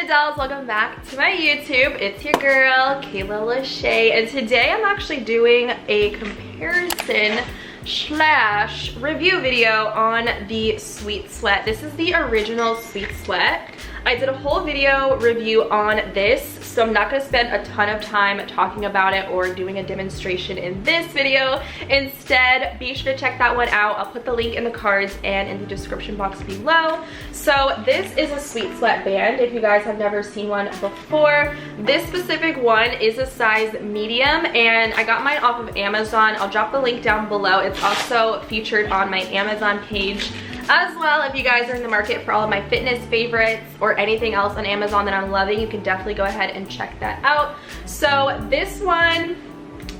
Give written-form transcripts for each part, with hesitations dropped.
there, dolls, welcome back to my YouTube. It's your girl Kayla Lashae, and today I'm actually doing a comparison slash review video on the Sweet Sweat. This is the original Sweet Sweat. I did a whole video review on this, so I'm not going to spend a ton of time talking about it or doing a demonstration in this video. Instead, be sure to check that one out. I'll put the link in the cards and in the description box below. So this is a Sweet Sweat band, if you guys have never seen one before. This specific one is a size medium, and I got mine off of Amazon. I'll drop the link down below. It's also featured on my Amazon page as well. If you guys are in the market for all of my fitness favorites or anything else on Amazon that I'm loving, you can definitely go ahead and check that out. So this one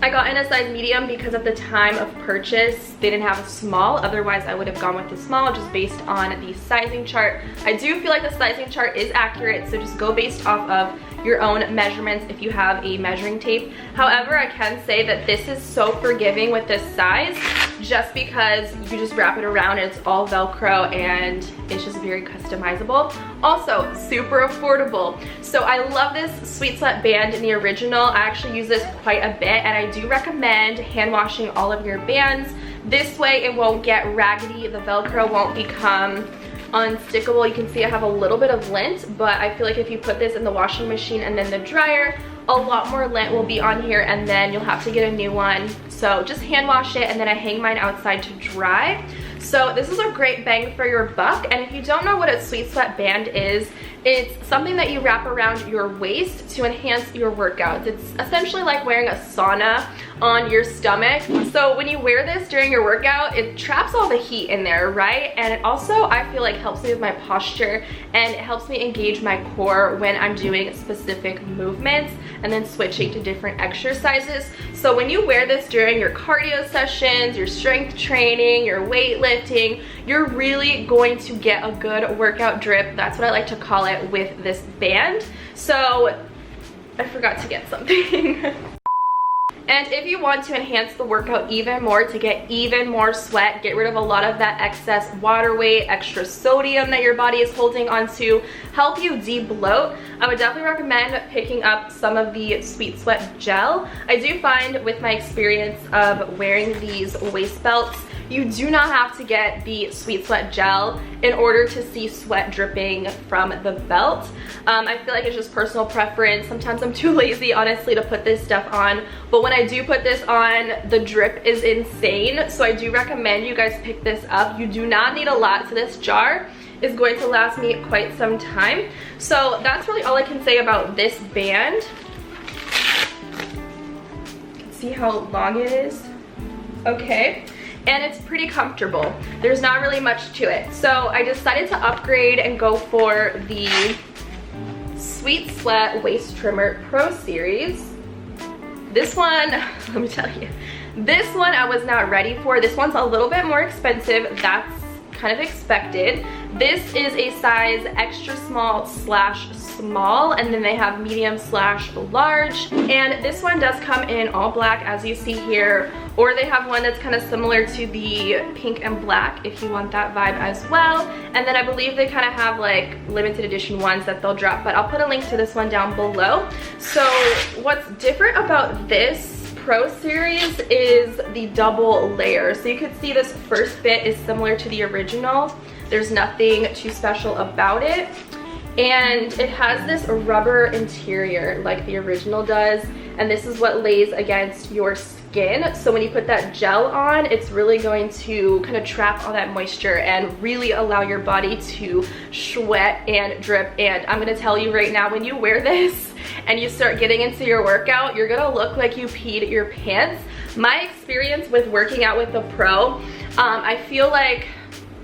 I got in a size medium because at the time of purchase they didn't have a small. Otherwise I would have gone with the small just based on the sizing chart. I do feel like the sizing chart is accurate, so just go based off of your own measurements if you have a measuring tape. However, I can say that this is so forgiving with this size just because you just wrap it around and it's all Velcro and it's just very customizable. Also, super affordable. So I love this Sweet Sweat band in the original. I actually use this quite a bit, and I do recommend hand washing all of your bands. This way it won't get raggedy, the Velcro won't become unstickable. You can see I have a little bit of lint, but I feel like if you put this in the washing machine and then the dryer, a lot more lint will be on here and then you'll have to get a new one. So just hand wash it, and then I hang mine outside to dry. So this is a great bang for your buck. And if you don't know what a Sweet Sweat band is, it's something that you wrap around your waist to enhance your workouts. It's essentially like wearing a sauna on your stomach. So when you wear this during your workout, it traps all the heat in there, right? And it also, I feel like, helps me with my posture, and it helps me engage my core when I'm doing specific movements and then switching to different exercises. So when you wear this during your cardio sessions, your strength training, your weightlifting, you're really going to get a good workout drip. That's what I like to call it with this band. So I forgot to get something. And if you want to enhance the workout even more, to get even more sweat, get rid of a lot of that excess water weight, extra sodium that your body is holding onto, help you de-bloat, I would definitely recommend picking up some of the Sweet Sweat gel. I do find with my experience of wearing these waist belts, you do not have to get the Sweet Sweat gel in order to see sweat dripping from the belt. I feel like it's just personal preference. Sometimes I'm too lazy, honestly, to put this stuff on, but when I do put this on, the drip is insane. So I do recommend you guys pick this up. You do not need a lot, so this jar is going to last me quite some time. So that's really all I can say about this band. You can see how long it is. Okay. And it's pretty comfortable. There's not really much to it. So I decided to upgrade and go for the Sweet Sweat Waist Trimmer Pro Series. This one, let me tell you, this one I was not ready for. This one's a little bit more expensive. That's kind of expected. This is a size extra small slash small, and then they have medium slash large, and this one does come in all black as you see here, or they have one that's kind of similar to the pink and black if you want that vibe as well. And then I believe they kind of have like limited edition ones that they'll drop, but I'll put a link to this one down below. So what's different about this Pro Series is the double layer. So you could see this first bit is similar to the original. There's nothing too special about it. And it has this rubber interior like the original does, and this is what lays against your skin. So when you put that gel on, it's really going to kind of trap all that moisture and really allow your body to sweat and drip. And I'm gonna tell you right now, when you wear this and you start getting into your workout, you're gonna look like you peed your pants. My experience with working out with the Pro, I feel like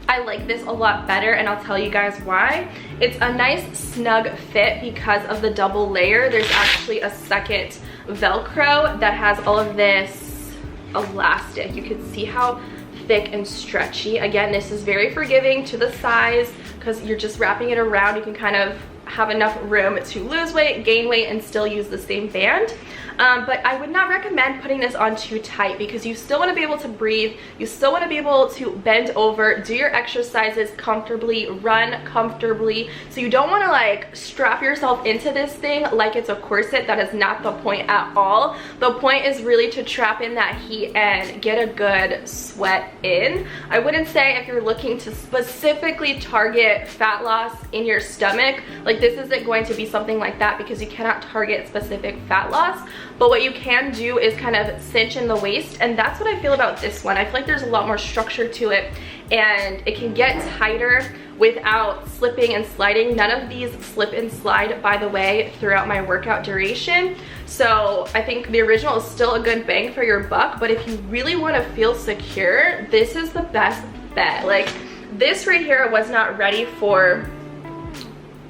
I like this a lot better, and I'll tell you guys why. It's a nice snug fit because of the double layer. There's actually a second Velcro that has all of this elastic. You can see how thick and stretchy. Again, this is very forgiving to the size because you're just wrapping it around. You can kind of have enough room to lose weight, gain weight, and still use the same band. But I would not recommend putting this on too tight because you still want to be able to breathe, you still want to be able to bend over, do your exercises comfortably, run comfortably. So you don't want to like strap yourself into this thing like it's a corset. That is not the point at all. The point is really to trap in that heat and get a good sweat in. I wouldn't say if you're looking to specifically target fat loss in your stomach, like this isn't going to be something like that because you cannot target specific fat loss. But what you can do is kind of cinch in the waist, and that's what I feel about this one. I feel like there's a lot more structure to it and it can get tighter without slipping and sliding. None of these slip and slide, by the way, throughout my workout duration. So I think the original is still a good bang for your buck, but if you really want to feel secure, this is the best bet. Like this right here, I was not ready for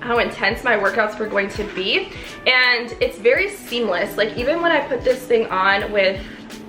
how intense my workouts were going to be, and it's very seamless. Like even when I put this thing on with,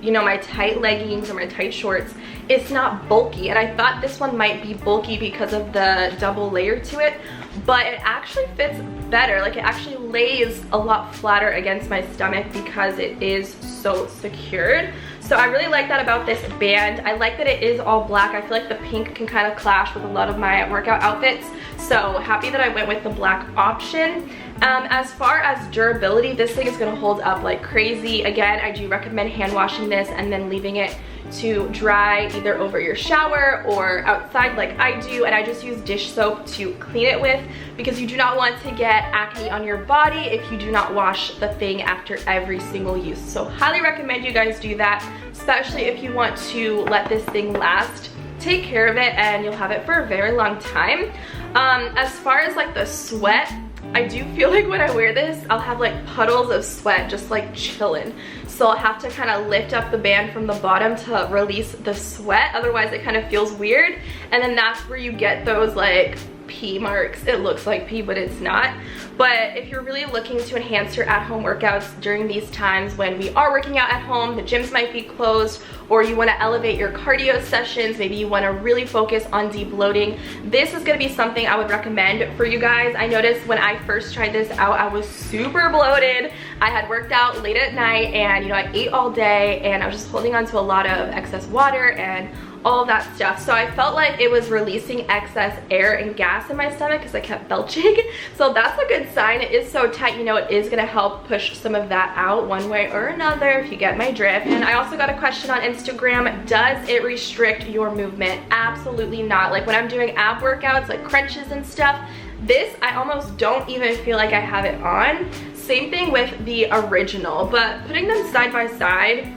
you know, my tight leggings or my tight shorts, it's not bulky. And I thought this one might be bulky because of the double layer to it, but it actually fits better. Like it actually lays a lot flatter against my stomach because it is so secured. So I really like that about this band. I like that it is all black. I feel like the pink can kind of clash with a lot of my workout outfits. So happy that I went with the black option. As far as durability, this thing is gonna hold up like crazy. Again, I do recommend hand washing this and then leaving it to dry either over your shower or outside like I do, and I just use dish soap to clean it with because you do not want to get acne on your body if you do not wash the thing after every single use. So highly recommend you guys do that, especially if you want to let this thing last. Take care of it and you'll have it for a very long time. As far as like the sweat, I do feel like when I wear this, I'll have like puddles of sweat just like chilling. So I'll have to kind of lift up the band from the bottom to release the sweat. Otherwise it kind of feels weird. And then that's where you get those like pee marks. It looks like pee, but it's not. But if you're really looking to enhance your at-home workouts during these times when we are working out at home, the gyms might be closed, or you want to elevate your cardio sessions, maybe you want to really focus on debloating, this is going to be something I would recommend for you guys. I noticed when I first tried this out, I was super bloated. I had worked out late at night and, you know, I ate all day and I was just holding on to a lot of excess water and all of that stuff. So I felt like it was releasing excess air and gas in my stomach because I kept belching. So that's a good sign. It is so tight, you know, it is gonna help push some of that out one way or another, if you get my drift. And I also got a question on Instagram, does it restrict your movement? Absolutely not. Like when I'm doing ab workouts, like crunches and stuff, this, I almost don't even feel like I have it on. Same thing with the original, but putting them side by side,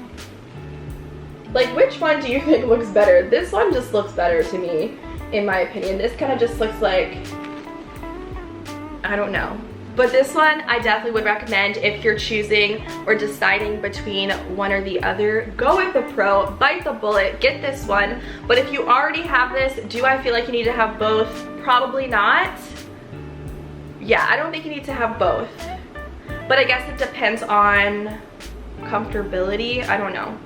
like which one do you think looks better? This one just looks better to me, in my opinion. This kind of just looks like, I don't know. But this one, I definitely would recommend if you're choosing or deciding between one or the other. Go with the pro, bite the bullet, get this one. But if you already have this, do I feel like you need to have both? Probably not. Yeah, I don't think you need to have both. But I guess it depends on comfortability, I don't know.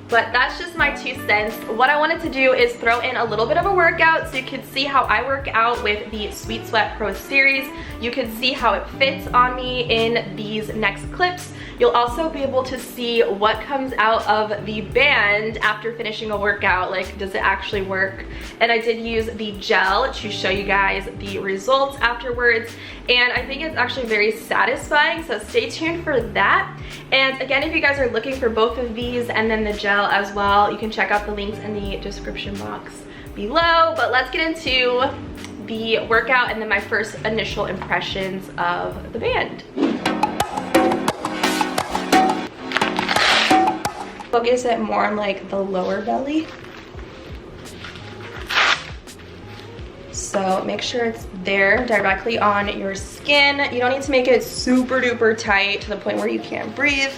But that's just my 2 cents. What I wanted to do is throw in a little bit of a workout so you can see how I work out with the Sweet Sweat Pro series. You can see how it fits on me in these next clips. You'll also be able to see what comes out of the band after finishing a workout. Like, does it actually work? And I did use the gel to show you guys the results afterwards. And I think it's actually very satisfying, so stay tuned for that. And again, if you guys are looking for both of these and then the gel as well, you can check out the links in the description box below. But let's get into the workout and then my first initial impressions of the band. Focus it more on like the lower belly. So make sure it's there directly on your skin. You don't need to make it super duper tight to the point where you can't breathe.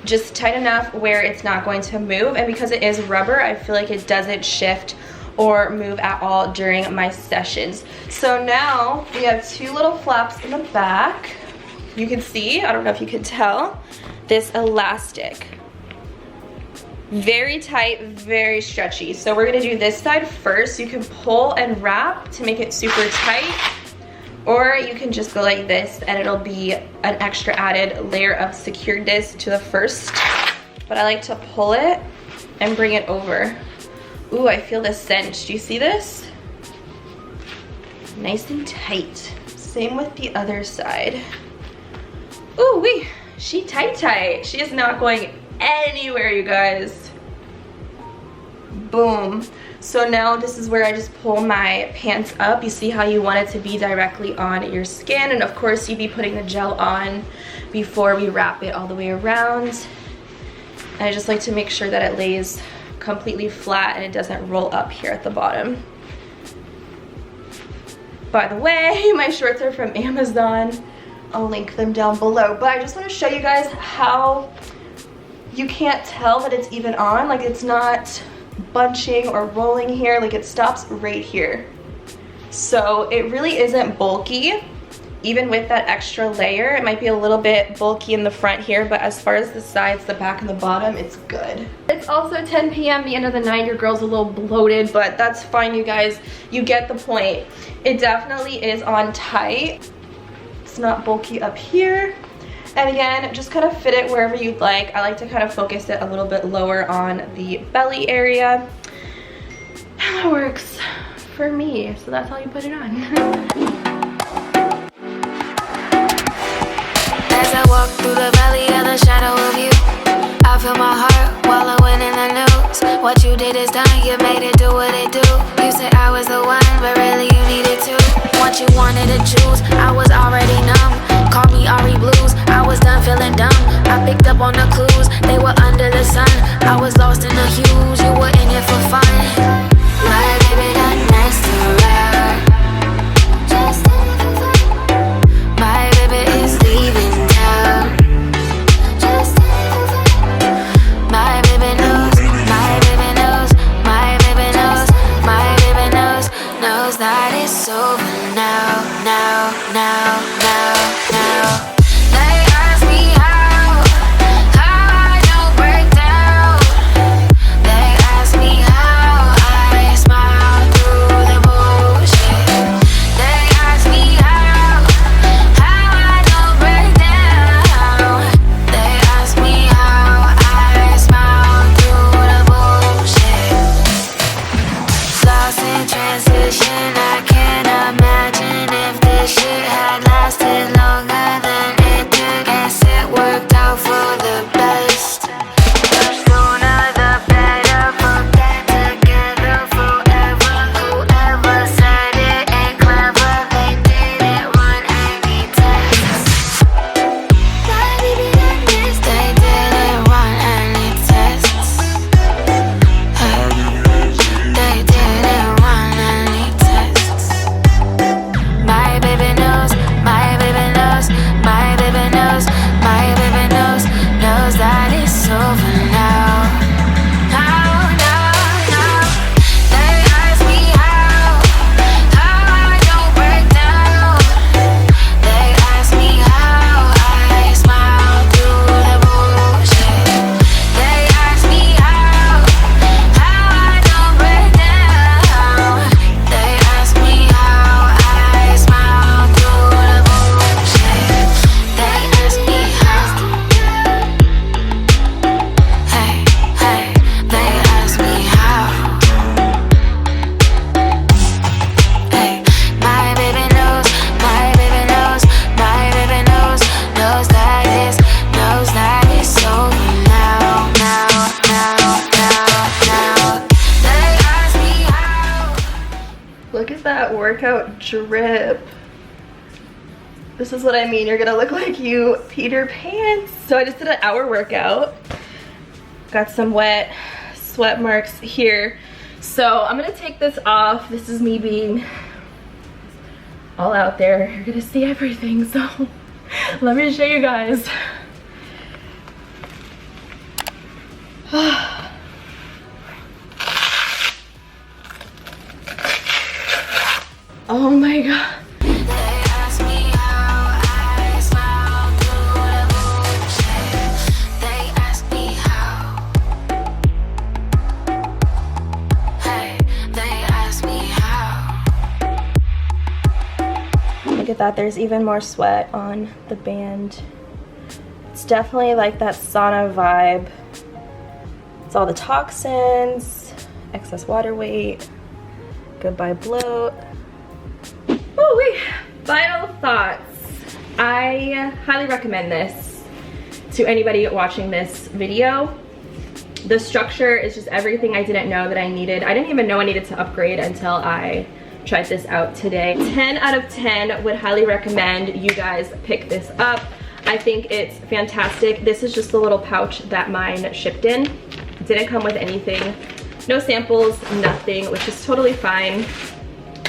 Just tight enough where it's not going to move. And because it is rubber, I feel like it doesn't shift or move at all during my sessions. So now we have 2 little flaps in the back. You can see, I don't know if you can tell, this elastic. Very tight, very stretchy. So we're gonna do this side first. You can pull and wrap to make it super tight, Or you can just go like this and it'll be an extra added layer of securedness to the first. But I like to pull it and bring it over. Ooh, I feel this cinch. Do you see this? Nice and tight. Same with the other side. Ooh wee, she tight. She is not going anywhere, you guys. Boom. So now this is where I just pull my pants up. You see how you want it to be directly on your skin. And of course you'd be putting the gel on before we wrap it all the way around. And I just like to make sure that it lays completely flat and it doesn't roll up here at the bottom. By the way, my shorts are from Amazon. I'll link them down below. But I just want to show you guys how you can't tell that it's even on. Like, it's not bunching or rolling here. Like, it stops right here. So it really isn't bulky. Even with that extra layer, it might be a little bit bulky in the front here, but as far as the sides, the back, and the bottom, it's good. It's also 10 p.m., the end of the night. Your girl's a little bloated, but that's fine, you guys. You get the point. It definitely is on tight. It's not bulky up here. And again, just kind of fit it wherever you'd like. I like to kind of focus it a little bit lower on the belly area. And that works for me, so that's how you put it on. As I walk through the valley of the shadow of you, I feel my heart wallowing in the news. What you did is done, you made it do what it do. You said I was the one, but really you needed to. What you wanted to choose, I was already numb. Call me Ari Blues, I was done feeling dumb. I picked up on the clues, they were under the sun. I was lost in the hues, you were in it for fun. My baby got nice to ride. My baby is leaving. My baby knows, my baby knows, my baby knows, my baby knows that it's over now. They ask me how I don't break down. They ask me how I smile through the bullshit. They ask me how I don't break down. They ask me how I smile through the bullshit. Lost in transition, I can't imagine if this shit had lasted longer than it did. Guess it worked out for the best. The sooner the better, put that together forever. Whoever said it ain't clever, they didn't run any tests. My baby got this, they didn't run any tests. They didn't run any tests. My baby knows, my baby knows, my baby knows, my baby knows that it's over now. Now. They ask me how I don't break down. They ask me how I smile through the bullshit. They ask me how I don't break down. They ask me how I smile through the bullshit. They ask me how. Hey, they ask me how. Hey, my baby knows, my baby knows, my baby knows that it's over now. They ask me how. Look at that workout drip. This is what I mean. You're gonna look like you peed your pants. So I just did an hour workout. Got some wet sweat marks here. So I'm gonna take this off. This is me being all out there. You're gonna see everything, so let me show you guys. Oh my god. They ask me how I smile through the bullshit. They ask me how. Hey, they ask me how. Look at that, there's even more sweat on the band. It's definitely like that sauna vibe. It's all the toxins, excess water weight, goodbye bloat. Woo-wee. Final thoughts. I highly recommend this to anybody watching this video. The structure is just everything I didn't know that I needed. I didn't even know I needed to upgrade until I tried this out today. 10 out of 10 would highly recommend you guys pick this up. I think it's fantastic. This is just the little pouch that mine shipped in. It didn't come with anything. No samples, nothing, which is totally fine.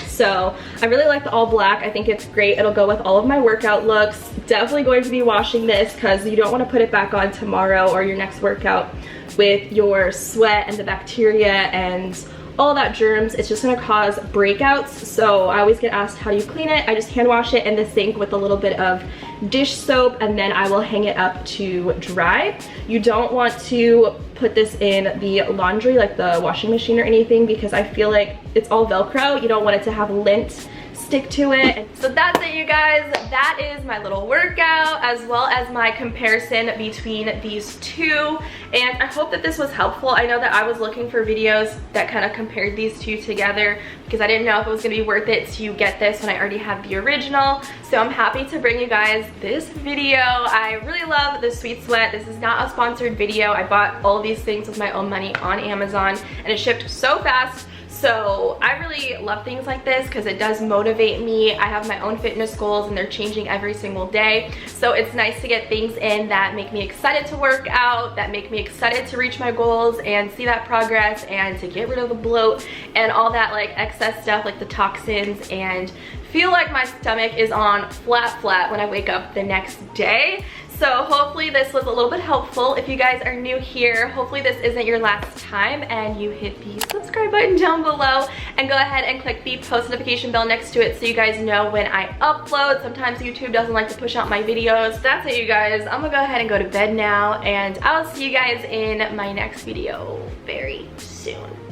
So I really like the all black. I think it's great. It'll go with all of my workout looks. Definitely going to be washing this because you don't want to put it back on tomorrow or your next workout with your sweat and the bacteria and all that germs. It's just gonna cause breakouts. So I always get asked, how do you clean it? I just hand wash it in the sink with a little bit of dish soap, and then I will hang it up to dry. You don't want to put this in the laundry, like the washing machine or anything, because I feel like it's all Velcro. You don't want it to have lint stick to it. So that's it, you guys. That is my little workout as well as my comparison between these two, and I hope that this was helpful. I know that I was looking for videos that kind of compared these two together because I didn't know if it was going to be worth it to get this when I already have the original. So I'm happy to bring you guys this video. I really love the Sweet Sweat. This is not a sponsored video. I bought all of these things with my own money on Amazon and it shipped so fast. So I really love things like this because it does motivate me. I have my own fitness goals and they're changing every single day. So it's nice to get things in that make me excited to work out, that make me excited to reach my goals and see that progress, and to get rid of the bloat and all that like excess stuff like the toxins, and feel like my stomach is on flat when I wake up the next day. So hopefully this was a little bit helpful. If you guys are new here, hopefully this isn't your last time and you hit the subscribe button down below and go ahead and click the post notification bell next to it so you guys know when I upload. Sometimes YouTube doesn't like to push out my videos. That's it, you guys. I'm gonna go ahead and go to bed now, and I'll see you guys in my next video very soon.